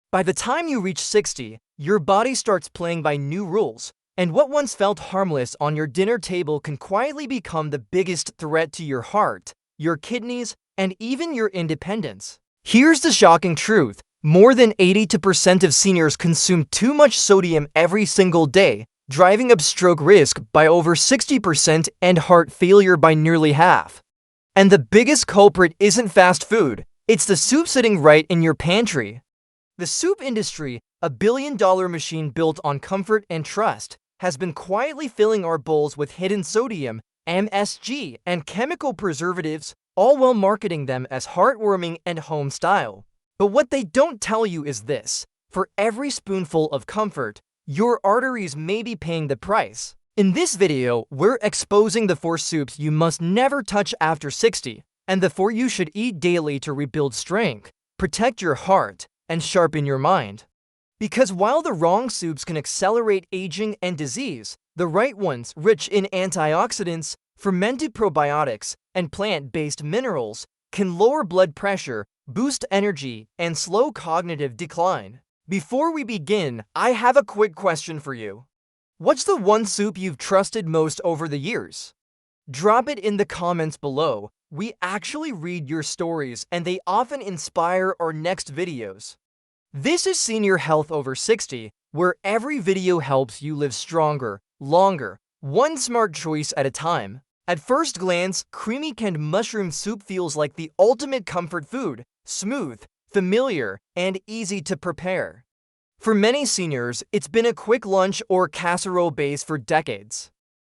By the time you reach 60, your body starts playing by new rules, and what once felt harmless on your dinner table can quietly become the biggest threat to your heart, your kidneys, and even your independence. Here's the shocking truth. More than 82% of seniors consume too much sodium every single day, driving up stroke risk by over 60% and heart failure by nearly half. And the biggest culprit isn't fast food, it's the soup sitting right in your pantry. The soup industry, a billion-dollar machine built on comfort and trust, has been quietly filling our bowls with hidden sodium, MSG, and chemical preservatives, all while marketing them as heartwarming and home-style. But what they don't tell you is this: for every spoonful of comfort, your arteries may be paying the price. In this video, we're exposing the 4 soups you must never touch after 60, and the 4 you should eat daily to rebuild strength, protect your heart, and sharpen your mind. Because while the wrong soups can accelerate aging and disease, the right ones, rich in antioxidants, fermented probiotics, and plant-based minerals, can lower blood pressure, boost energy, and slow cognitive decline. Before we begin, I have a quick question for you. What's the one soup you've trusted most over the years? Drop it in the comments below. We actually read your stories, and they often inspire our next videos. This is Senior Health Over 60, where every video helps you live stronger, longer, one smart choice at a time. At first glance, creamy canned mushroom soup feels like the ultimate comfort food, smooth, familiar, and easy to prepare. For many seniors, it's been a quick lunch or casserole base for decades.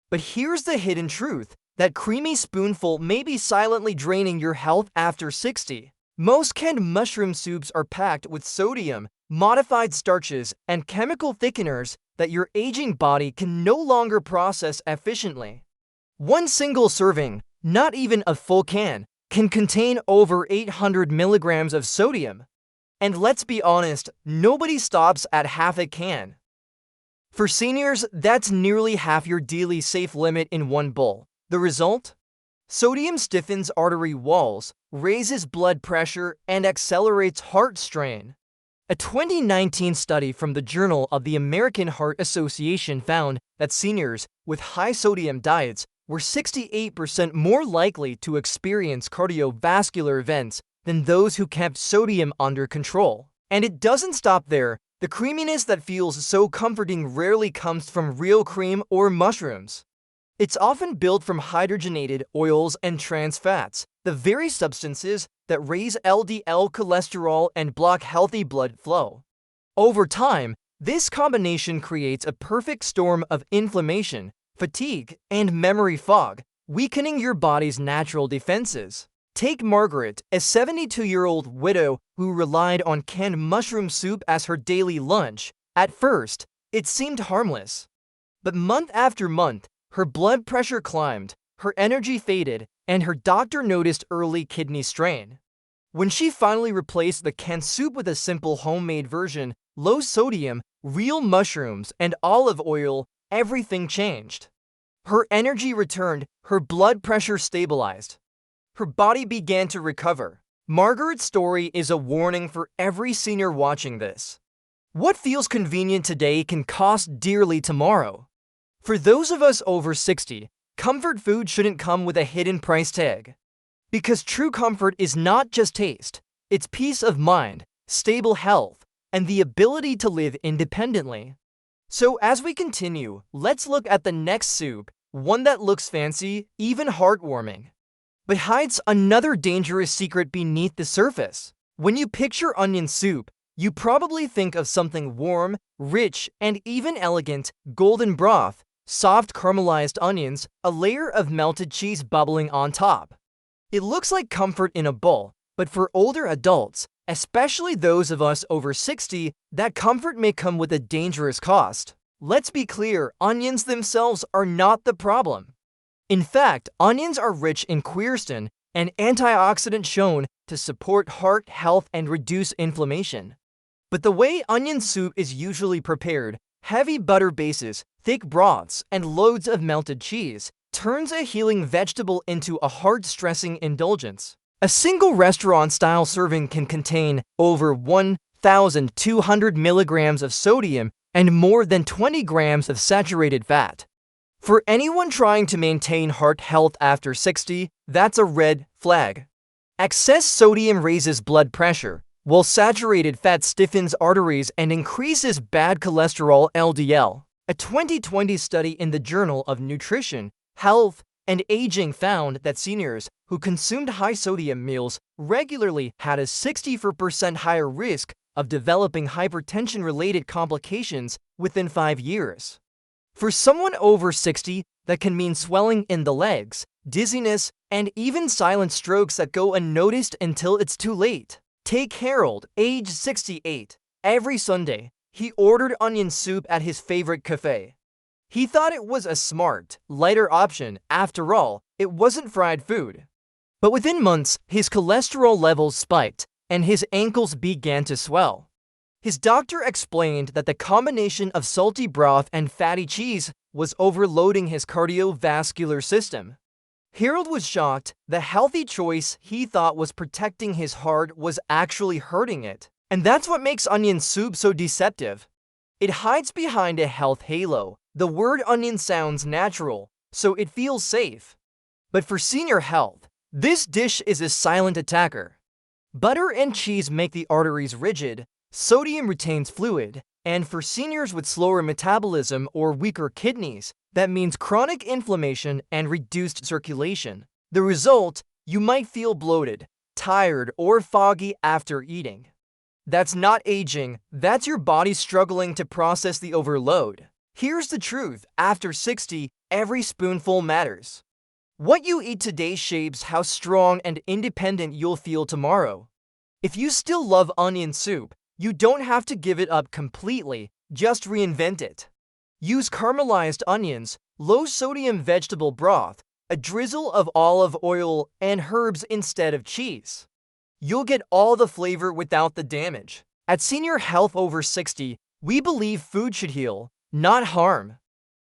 But here's the hidden truth: that creamy spoonful may be silently draining your health after 60. Most canned mushroom soups are packed with sodium, modified starches, and chemical thickeners that your aging body can no longer process efficiently. One single serving, not even a full can, can contain over 800 milligrams of sodium. And let's be honest, nobody stops at half a can. For seniors, that's nearly half your daily safe limit in one bowl. The result? Sodium stiffens artery walls, raises blood pressure, and accelerates heart strain. A 2019 study from the Journal of the American Heart Association found that seniors with high sodium diets were 68% more likely to experience cardiovascular events than those who kept sodium under control. And it doesn't stop there. The creaminess that feels so comforting rarely comes from real cream or mushrooms. It's often built from hydrogenated oils and trans fats, the very substances that raise LDL cholesterol and block healthy blood flow. Over time, this combination creates a perfect storm of inflammation, fatigue, and memory fog, weakening your body's natural defenses. Take Margaret, a 72-year-old widow who relied on canned mushroom soup as her daily lunch. At first, it seemed harmless. But month after month, her blood pressure climbed, her energy faded, and her doctor noticed early kidney strain. When she finally replaced the canned soup with a simple homemade version, low sodium, real mushrooms, and olive oil, everything changed. Her energy returned, her blood pressure stabilized. Her body began to recover. Margaret's story is a warning for every senior watching this. What feels convenient today can cost dearly tomorrow. For those of us over 60, comfort food shouldn't come with a hidden price tag. Because true comfort is not just taste, it's peace of mind, stable health, and the ability to live independently. So as we continue, let's look at the next soup, one that looks fancy, even heartwarming, but hides another dangerous secret beneath the surface. When you picture onion soup, you probably think of something warm, rich, and even elegant: golden broth, soft caramelized onions, a layer of melted cheese bubbling on top. It looks like comfort in a bowl, but for older adults, especially those of us over 60, that comfort may come with a dangerous cost. Let's be clear, onions themselves are not the problem. In fact, onions are rich in quercetin, an antioxidant shown to support heart health and reduce inflammation. But the way onion soup is usually prepared, heavy butter bases, thick broths, and loads of melted cheese, turns a healing vegetable into a heart-stressing indulgence. A single restaurant-style serving can contain over 8,200 milligrams of sodium and more than 20 grams of saturated fat. For anyone trying to maintain heart health after 60, that's a red flag. Excess sodium raises blood pressure, while saturated fat stiffens arteries and increases bad cholesterol (LDL). A 2020 study in the Journal of Nutrition, Health, and Aging found that seniors who consumed high-sodium meals regularly had a 64% higher risk of developing hypertension-related complications within 5 years. For someone over 60, that can mean swelling in the legs, dizziness, and even silent strokes that go unnoticed until it's too late. Take Harold, age 68. Every Sunday, he ordered onion soup at his favorite cafe. He thought it was a smart, lighter option. After all, it wasn't fried food. But within months, his cholesterol levels spiked, and his ankles began to swell. His doctor explained that the combination of salty broth and fatty cheese was overloading his cardiovascular system. Harold was shocked. The healthy choice he thought was protecting his heart was actually hurting it. And that's what makes onion soup so deceptive. It hides behind a health halo. The word onion sounds natural, so it feels safe. But for senior health, this dish is a silent attacker. Butter and cheese make the arteries rigid, sodium retains fluid, and for seniors with slower metabolism or weaker kidneys, that means chronic inflammation and reduced circulation. The result, you might feel bloated, tired, or foggy after eating. That's not aging, that's your body struggling to process the overload. Here's the truth, after 60, every spoonful matters. What you eat today shapes how strong and independent you'll feel tomorrow. If you still love onion soup, you don't have to give it up completely, just reinvent it. Use caramelized onions, low-sodium vegetable broth, a drizzle of olive oil, and herbs instead of cheese. You'll get all the flavor without the damage. At Senior Health Over 60, we believe food should heal, not harm.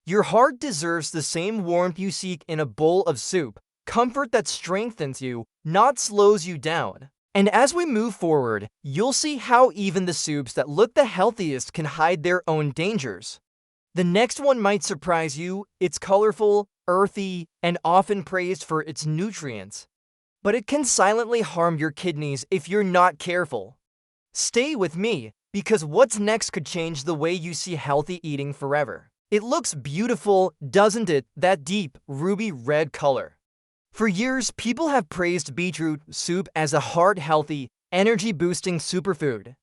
Your heart deserves the same warmth you seek in a bowl of soup, comfort that strengthens you, not slows you down. And as we move forward, you'll see how even the soups that look the healthiest can hide their own dangers. The next one might surprise you. It's colorful, earthy, and often praised for its nutrients. But it can silently harm your kidneys if you're not careful. Stay with me, because what's next could change the way you see healthy eating forever. It looks beautiful, doesn't it? That deep, ruby red color. For years, people have praised beetroot soup as a heart-healthy, energy-boosting superfood.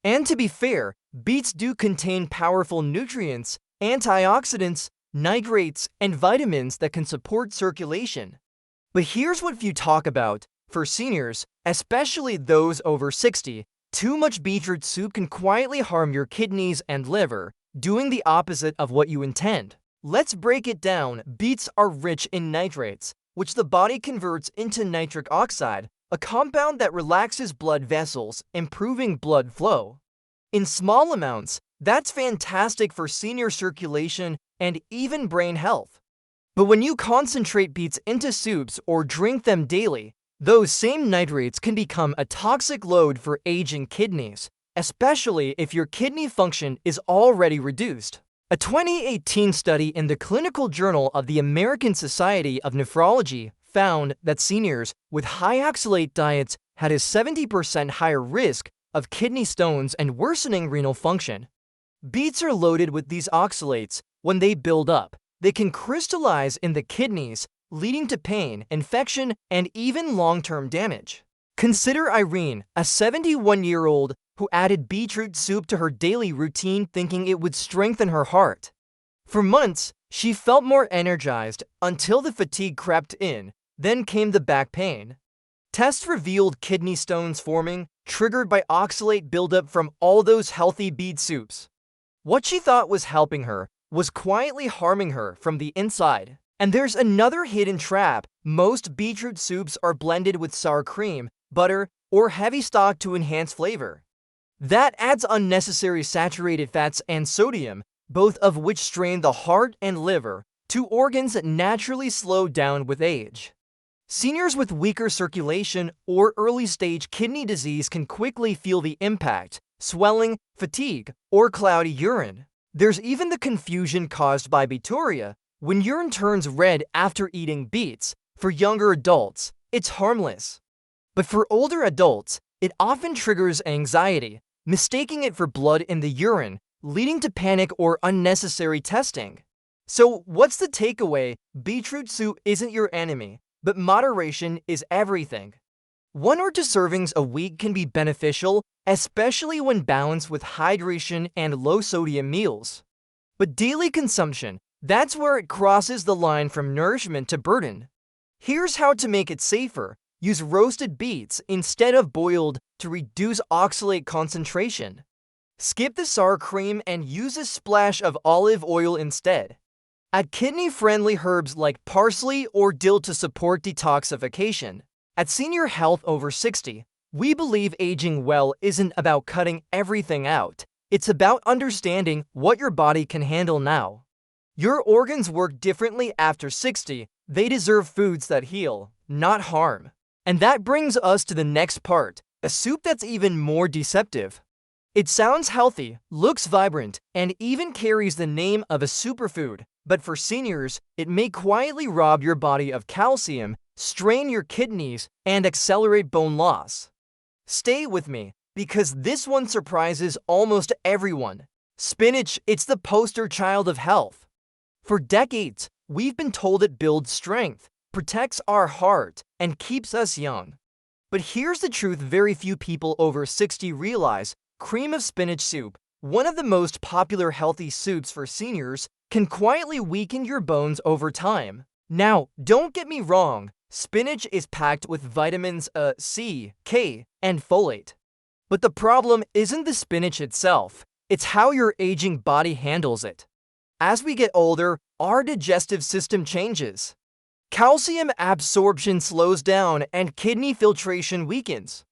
And to be fair, beets do contain powerful nutrients, antioxidants, nitrates, and vitamins that can support circulation. But here's what few talk about. For seniors, especially those over 60, too much beetroot soup can quietly harm your kidneys and liver, doing the opposite of what you intend. Let's break it down. Beets are rich in nitrates, which the body converts into nitric oxide, a compound that relaxes blood vessels, improving blood flow. In small amounts, that's fantastic for senior circulation and even brain health. But when you concentrate beets into soups or drink them daily, those same nitrates can become a toxic load for aging kidneys, especially if your kidney function is already reduced. A 2018 study in the Clinical Journal of the American Society of Nephrology found that seniors with high oxalate diets had a 70% higher risk of kidney stones and worsening renal function. Beets are loaded with these oxalates. When they build up, they can crystallize in the kidneys, leading to pain, infection, and even long-term damage. Consider Irene, a 71-year-old who added beetroot soup to her daily routine thinking it would strengthen her heart. For months, she felt more energized until the fatigue crept in, then came the back pain. Tests revealed kidney stones forming, triggered by oxalate buildup from all those healthy beet soups. What she thought was helping her was quietly harming her from the inside. And there's another hidden trap. Most beetroot soups are blended with sour cream, butter, or heavy stock to enhance flavor. That adds unnecessary saturated fats and sodium, both of which strain the heart and liver, two organs that naturally slow down with age. Seniors with weaker circulation or early-stage kidney disease can quickly feel the impact. swelling, fatigue, or cloudy urine. There's even the confusion caused by bacteria when urine turns red after eating beets. For younger adults, it's harmless. But for older adults, it often triggers anxiety, mistaking it for blood in the urine, leading to panic or unnecessary testing. So, what's the takeaway? Beetroot soup isn't your enemy, but moderation is everything. 1 or 2 servings a week can be beneficial, especially when balanced with hydration and low-sodium meals. But daily consumption, that's where it crosses the line from nourishment to burden. Here's how to make it safer. Use roasted beets instead of boiled to reduce oxalate concentration. Skip the sour cream and use a splash of olive oil instead. Add kidney-friendly herbs like parsley or dill to support detoxification. At Senior Health Over 60, we believe aging well isn't about cutting everything out. It's about understanding what your body can handle now. Your organs work differently after 60. They deserve foods that heal, not harm. And that brings us to the next part, a soup that's even more deceptive. It sounds healthy, looks vibrant, and even carries the name of a superfood. But for seniors, it may quietly rob your body of calcium, strain your kidneys, and accelerate bone loss. Stay with me, because this one surprises almost everyone. Spinach, it's the poster child of health. For decades, we've been told it builds strength, protects our heart, and keeps us young. But here's the truth very few people over 60 realize. Cream of spinach soup, one of the most popular healthy soups for seniors, can quietly weaken your bones over time. Now, don't get me wrong, spinach is packed with vitamins C, K, and folate. But the problem isn't the spinach itself, it's how your aging body handles it. As we get older, our digestive system changes. Calcium absorption slows down and kidney filtration weakens.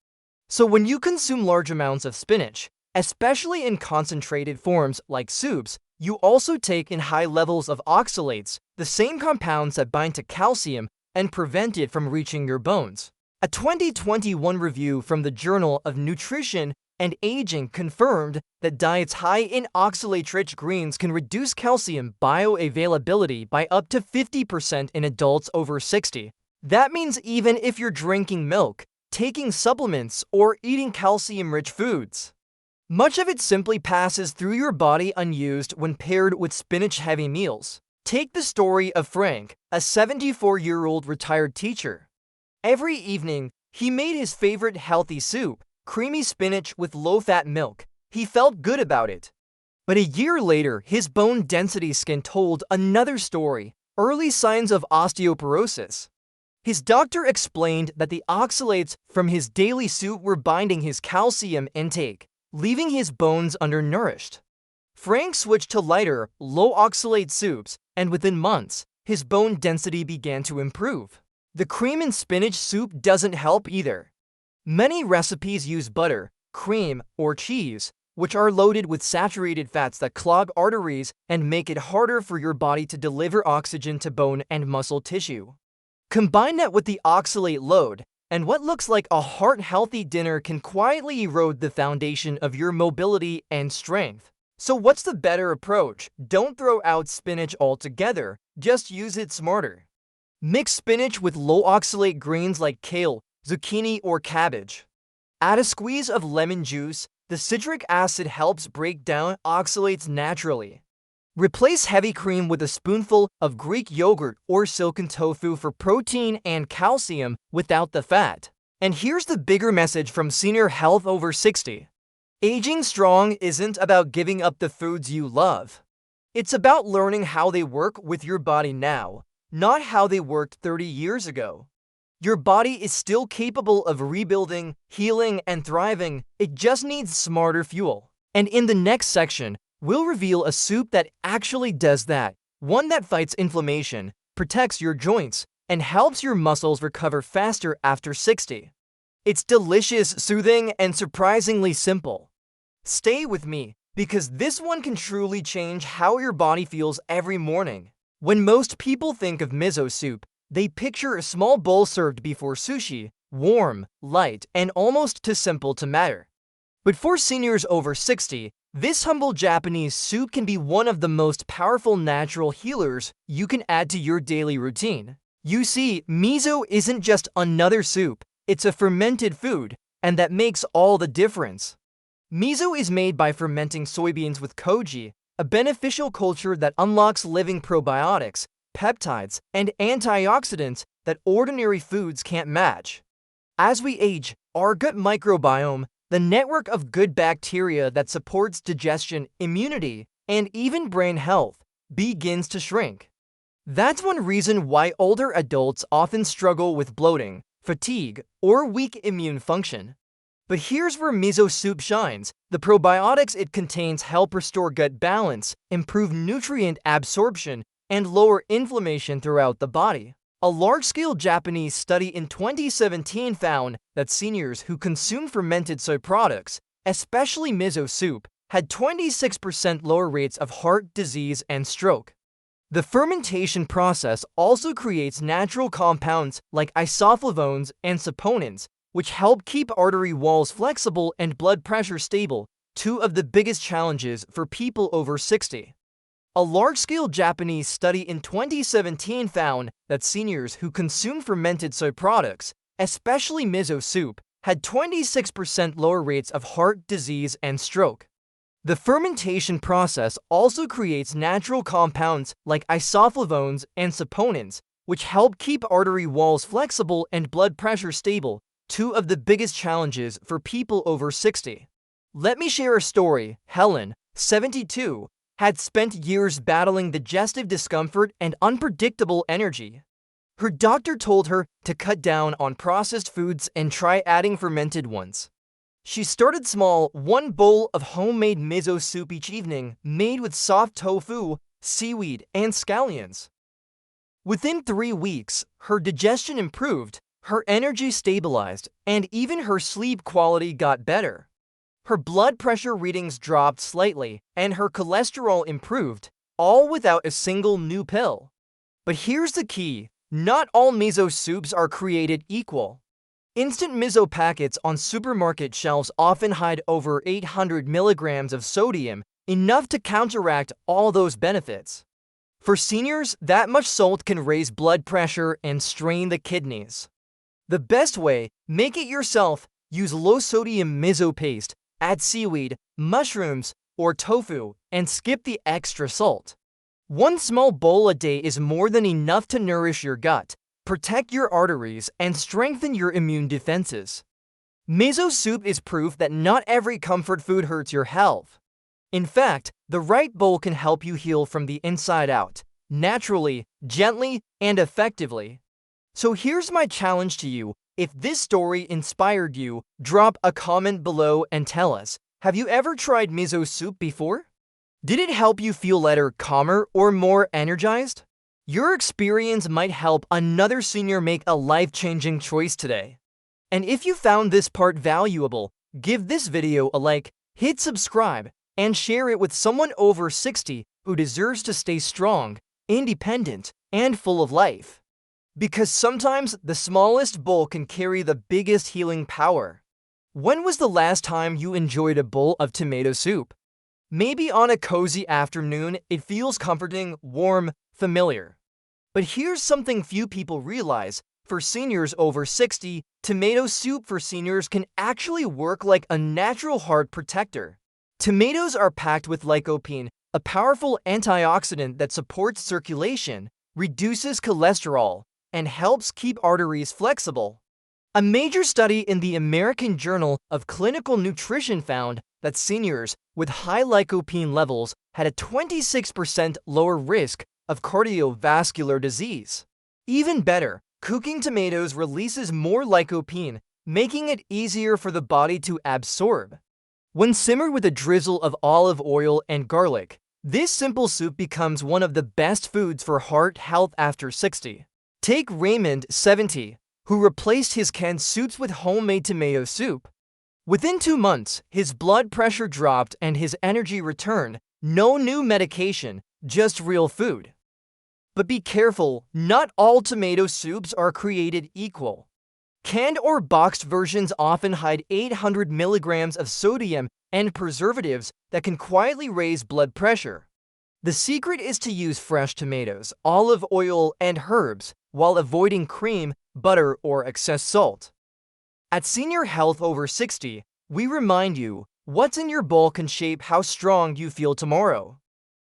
So when you consume large amounts of spinach, especially in concentrated forms like soups, you also take in high levels of oxalates, the same compounds that bind to calcium and prevent it from reaching your bones. A 2021 review from the Journal of Nutrition and Aging confirmed that diets high in oxalate-rich greens can reduce calcium bioavailability by up to 50% in adults over 60. That means even if you're drinking milk, taking supplements, or eating calcium-rich foods, much of it simply passes through your body unused when paired with spinach-heavy meals. Take the story of Frank, a 74-year-old retired teacher. Every evening, he made his favorite healthy soup, creamy spinach with low-fat milk. He felt good about it. But a year later, his bone density skin told another story, early signs of osteoporosis. His doctor explained that the oxalates from his daily soup were binding his calcium intake, leaving his bones undernourished. Frank switched to lighter, low-oxalate soups, and within months, his bone density began to improve. The cream in spinach soup doesn't help either. Many recipes use butter, cream, or cheese, which are loaded with saturated fats that clog arteries and make it harder for your body to deliver oxygen to bone and muscle tissue. Combine that with the oxalate load, and what looks like a heart-healthy dinner can quietly erode the foundation of your mobility and strength. So what's the better approach? Don't throw out spinach altogether, just use it smarter. Mix spinach with low-oxalate greens like kale, zucchini, or cabbage. Add a squeeze of lemon juice. The citric acid helps break down oxalates naturally. Replace heavy cream with a spoonful of Greek yogurt or silken tofu for protein and calcium without the fat. And here's the bigger message from Senior Health Over 60. Aging strong isn't about giving up the foods you love. It's about learning how they work with your body now, not how they worked 30 years ago. Your body is still capable of rebuilding, healing, and thriving. It just needs smarter fuel. And in the next section, we'll reveal a soup that actually does that. One that fights inflammation, protects your joints, and helps your muscles recover faster after 60. It's delicious, soothing, and surprisingly simple. Stay with me, because this one can truly change how your body feels every morning. When most people think of miso soup, they picture a small bowl served before sushi, warm, light, and almost too simple to matter. But for seniors over 60, this humble Japanese soup can be one of the most powerful natural healers you can add to your daily routine. You see, miso isn't just another soup, it's a fermented food, and that makes all the difference. Miso is made by fermenting soybeans with koji, a beneficial culture that unlocks living probiotics, peptides, and antioxidants that ordinary foods can't match. As we age, our gut microbiome, the network of good bacteria that supports digestion, immunity, and even brain health, begins to shrink. That's one reason why older adults often struggle with bloating, fatigue, or weak immune function. But here's where miso soup shines. The probiotics it contains help restore gut balance, improve nutrient absorption, and lower inflammation throughout the body. A large-scale Japanese study in 2017 found that seniors who consumed fermented soy products, especially miso soup, had 26% lower rates of heart disease and stroke. The fermentation process also creates natural compounds like isoflavones and saponins, which help keep artery walls flexible and blood pressure stable, two of the biggest challenges for people over 60. A large-scale Japanese study in 2017 found that seniors who consumed fermented soy products, especially miso soup, had 26% lower rates of heart disease and stroke. The fermentation process also creates natural compounds like isoflavones and saponins, which help keep artery walls flexible and blood pressure stable, two of the biggest challenges for people over 60. Let me share a story. Helen, 72, had spent years battling digestive discomfort and unpredictable energy. Her doctor told her to cut down on processed foods and try adding fermented ones. She started small, one bowl of homemade miso soup each evening, made with soft tofu, seaweed, and scallions. Within 3 weeks, her digestion improved, her energy stabilized, and even her sleep quality got better. Her blood pressure readings dropped slightly, and her cholesterol improved, all without a single new pill. But here's the key: not all miso soups are created equal. Instant miso packets on supermarket shelves often hide over 800 milligrams of sodium, enough to counteract all those benefits. For seniors, that much salt can raise blood pressure and strain the kidneys. The best way: make it yourself. Use low-sodium miso paste, add seaweed, mushrooms, or tofu, and skip the extra salt. One small bowl a day is more than enough to nourish your gut, protect your arteries, and strengthen your immune defenses. Miso soup is proof that not every comfort food hurts your health. In fact, the right bowl can help you heal from the inside out, naturally, gently, and effectively. So here's my challenge to you. If this story inspired you, drop a comment below and tell us, have you ever tried miso soup before? Did it help you feel lighter, calmer, or more energized? Your experience might help another senior make a life-changing choice today. And if you found this part valuable, give this video a like, hit subscribe, and share it with someone over 60 who deserves to stay strong, independent, and full of life. Because sometimes the smallest bowl can carry the biggest healing power. When was the last time you enjoyed a bowl of tomato soup? Maybe on a cozy afternoon. It feels comforting, warm, familiar. But here's something few people realize. For seniors over 60, tomato soup for seniors can actually work like a natural heart protector. Tomatoes are packed with lycopene, a powerful antioxidant that supports circulation, reduces cholesterol, and helps keep arteries flexible. A major study in the American Journal of Clinical Nutrition found that seniors with high lycopene levels had a 26% lower risk of cardiovascular disease. Even better, cooking tomatoes releases more lycopene, making it easier for the body to absorb. When simmered with a drizzle of olive oil and garlic, this simple soup becomes one of the best foods for heart health after 60. Take Raymond, 70, who replaced his canned soups with homemade tomato soup. Within 2 months, his blood pressure dropped and his energy returned. No new medication, just real food. But be careful, not all tomato soups are created equal. Canned or boxed versions often hide 800 milligrams of sodium and preservatives that can quietly raise blood pressure. The secret is to use fresh tomatoes, olive oil, and herbs while avoiding cream, butter, or excess salt. At Senior Health Over 60, we remind you, what's in your bowl can shape how strong you feel tomorrow.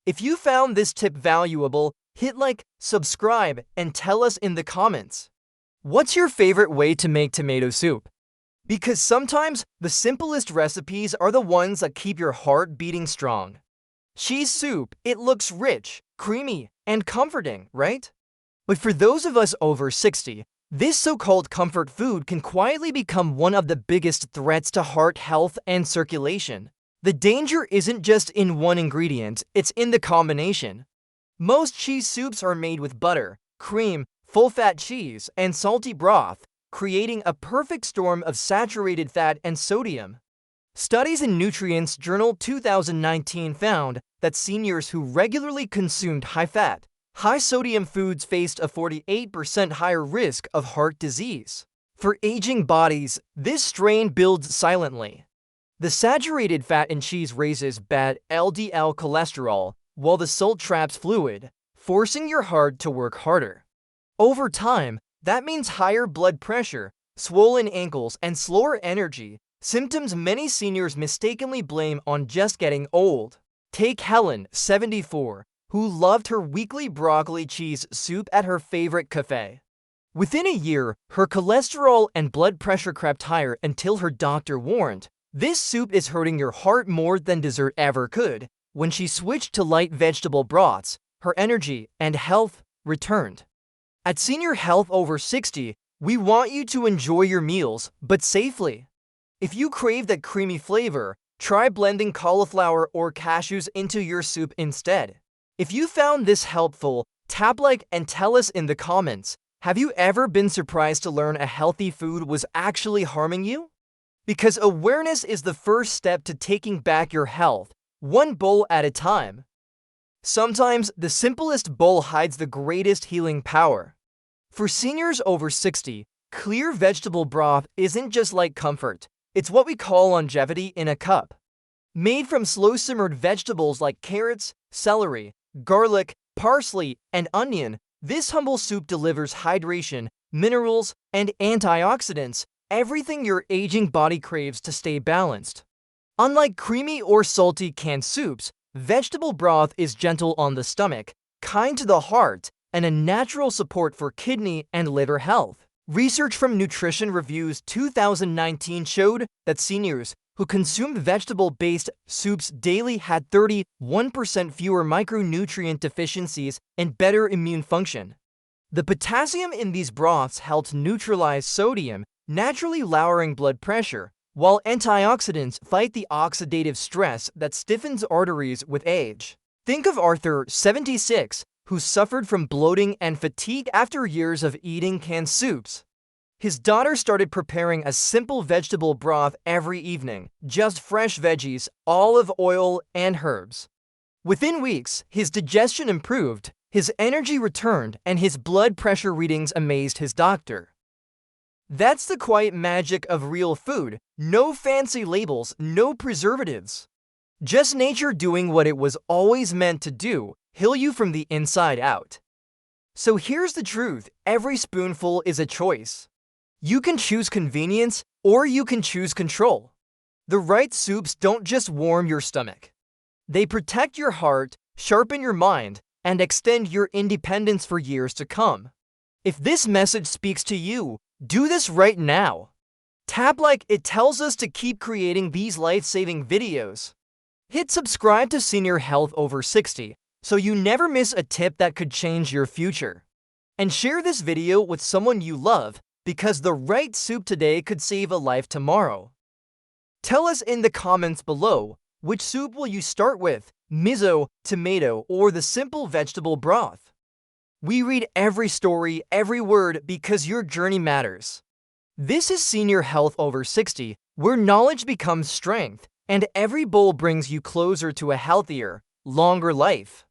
If you found this tip valuable, hit like, subscribe, and tell us in the comments. What's your favorite way to make tomato soup? Because sometimes the simplest recipes are the ones that keep your heart beating strong. Cheese soup, it looks rich, creamy, and comforting, right? But for those of us over 60, this so-called comfort food can quietly become one of the biggest threats to heart health and circulation. The danger isn't just in one ingredient, it's in the combination. Most cheese soups are made with butter, cream, full-fat cheese, and salty broth, creating a perfect storm of saturated fat and sodium. Studies in Nutrients Journal 2019 found that seniors who regularly consumed high-fat, high-sodium foods faced a 48% higher risk of heart disease. For aging bodies, this strain builds silently. The saturated fat in cheese raises bad LDL cholesterol, while the salt traps fluid, forcing your heart to work harder. Over time, that means higher blood pressure, swollen ankles, and slower energy, symptoms many seniors mistakenly blame on just getting old. Take Helen, 74, who loved her weekly broccoli cheese soup at her favorite cafe. Within a year, her cholesterol and blood pressure crept higher until her doctor warned, "This soup is hurting your heart more than dessert ever could." When she switched to light vegetable broths, her energy and health returned. At Senior Health Over 60, we want you to enjoy your meals, but safely. If you crave that creamy flavor, try blending cauliflower or cashews into your soup instead. If you found this helpful, tap like and tell us in the comments. Have you ever been surprised to learn a healthy food was actually harming you? Because awareness is the first step to taking back your health, one bowl at a time. Sometimes the simplest bowl hides the greatest healing power. For seniors over 60, clear vegetable broth isn't just like comfort. It's what we call longevity in a cup. Made from slow-simmered vegetables like carrots, celery, garlic, parsley, and onion, this humble soup delivers hydration, minerals, and antioxidants, everything your aging body craves to stay balanced. Unlike creamy or salty canned soups, vegetable broth is gentle on the stomach, kind to the heart, and a natural support for kidney and liver health. Research from Nutrition Reviews 2019 showed that seniors who consumed vegetable-based soups daily had 31% fewer micronutrient deficiencies and better immune function. The potassium in these broths helped neutralize sodium, naturally lowering blood pressure, while antioxidants fight the oxidative stress that stiffens arteries with age. Think of Arthur, 76, who suffered from bloating and fatigue after years of eating canned soups. His daughter started preparing a simple vegetable broth every evening, just fresh veggies, olive oil, and herbs. Within weeks, his digestion improved, his energy returned, and his blood pressure readings amazed his doctor. That's the quiet magic of real food. No fancy labels, no preservatives. Just nature doing what it was always meant to do, heal you from the inside out. So here's the truth, every spoonful is a choice. You can choose convenience, or you can choose control. The right soups don't just warm your stomach. They protect your heart, sharpen your mind, and extend your independence for years to come. If this message speaks to you, do this right now. Tap like, it tells us to keep creating these life-saving videos. Hit subscribe to Senior Health Over 60 so you never miss a tip that could change your future. And share this video with someone you love, because the right soup today could save a life tomorrow. Tell us in the comments below, which soup will you start with, miso, tomato, or the simple vegetable broth? We read every story, every word, because your journey matters. This is Senior Health Over 60, where knowledge becomes strength, and every bowl brings you closer to a healthier, longer life.